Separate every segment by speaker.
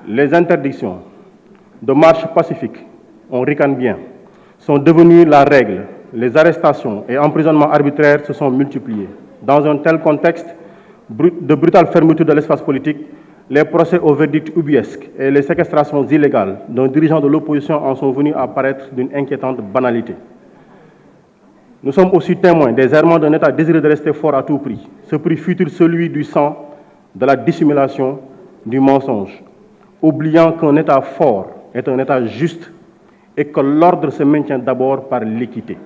Speaker 1: Les interdictions de marche pacifique, on ricane bien, sont devenues la règle. Les arrestations et emprisonnements arbitraires se sont multipliés. Dans un tel contexte de brutale fermeture de l'espace politique, les procès au verdict ubuesque et les séquestrations illégales d'un dirigeant de l'opposition en sont venus à paraître d'une inquiétante banalité. Nous sommes aussi témoins des errements d'un État désireux de rester fort à tout prix. Ce prix fut-il celui du sang, de la dissimulation, du mensonge, oubliant qu'un État fort est un État juste et que l'ordre se maintient d'abord par l'équité.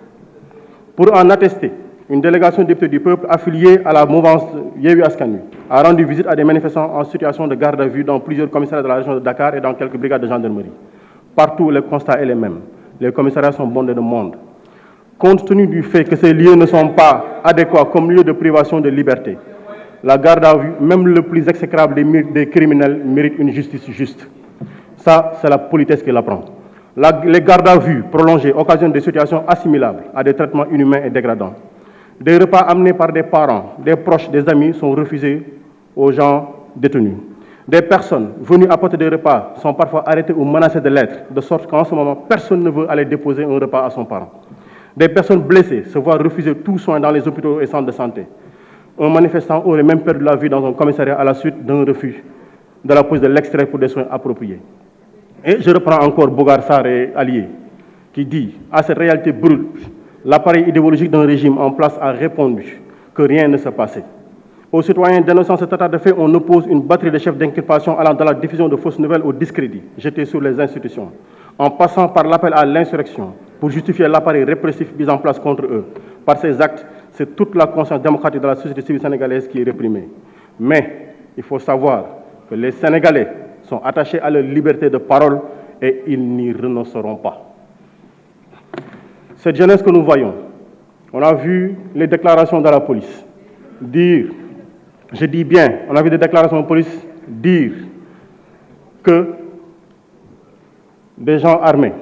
Speaker 1: Pour en attester, une délégation de députés du peuple affiliée à la mouvance Yewwi Askan Wi a rendu visite à des manifestants en situation de garde à vue dans plusieurs commissariats de la région de Dakar et dans quelques brigades de gendarmerie. Partout, le constat est le même. Les commissariats sont bondés de monde. Compte tenu du fait que ces lieux ne sont pas adéquats comme lieux de privation de liberté, la garde à vue, même le plus exécrable des criminels, mérite une justice juste. Ça, c'est la politesse qui l'apprend. Les gardes à vue prolongées occasionnent des situations assimilables à des traitements inhumains et dégradants. Des repas amenés par des parents, des proches, des amis sont refusés aux gens détenus. Des personnes venues apporter des repas sont parfois arrêtées ou menacées de l'être, de sorte qu'en ce moment, personne ne veut aller déposer un repas à son parent. Des personnes blessées se voient refuser tout soin dans les hôpitaux et centres de santé. Un manifestant aurait même perdu la vie dans un commissariat à la suite d'un refus de la pose de l'extrait pour des soins appropriés. Et je reprends encore Bogar Sarr et alliés, qui dit à cette réalité brute, l'appareil idéologique d'un régime en place a répondu que rien ne se passait. Aux citoyens dénonçant cet état de fait, on oppose une batterie de chefs d'inculpation allant de la diffusion de fausses nouvelles au discrédit jeté sur les institutions, en passant par l'appel à l'insurrection pour justifier l'appareil répressif mis en place contre eux. Par ces actes, c'est toute la conscience démocratique de la société civile sénégalaise qui est réprimée. Mais il faut savoir que les Sénégalais sont attachés à leur liberté de parole et ils n'y renonceront pas. Cette jeunesse que nous voyons, on a vu les déclarations de la police dire, je dis bien, on a vu des déclarations de la police dire que des gens armés,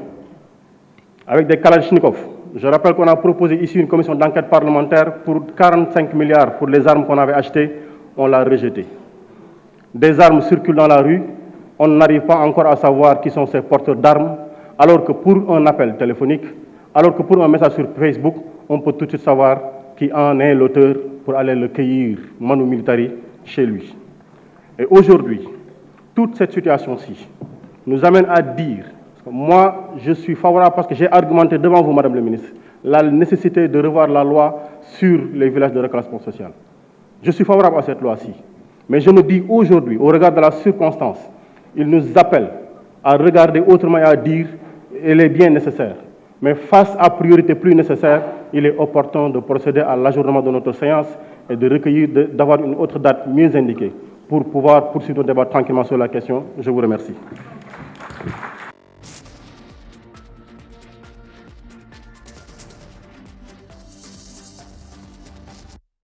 Speaker 1: avec des kalachnikovs, je rappelle qu'on a proposé ici une commission d'enquête parlementaire pour 45 milliards pour les armes qu'on avait achetées, on l'a rejeté. Des armes circulent dans la rue, on n'arrive pas encore à savoir qui sont ces porteurs d'armes, alors que pour un appel téléphonique, alors que pour un message sur Facebook, on peut tout de suite savoir qui en est l'auteur pour aller le cueillir, manu militari, chez lui. Et aujourd'hui, toute cette situation-ci nous amène à dire, moi je suis favorable parce que j'ai argumenté devant vous, Madame la Ministre, la nécessité de revoir la loi sur les villages de reclassement social. Je suis favorable à cette loi-ci. Mais je me dis aujourd'hui, au regard de la circonstance, il nous appelle à regarder autrement et à dire qu'elle est bien nécessaire. Mais face à priorité plus nécessaire, il est opportun de procéder à l'ajournement de notre séance et de recueillir, d'avoir une autre date mieux indiquée pour pouvoir poursuivre le débat tranquillement sur la question. Je vous remercie.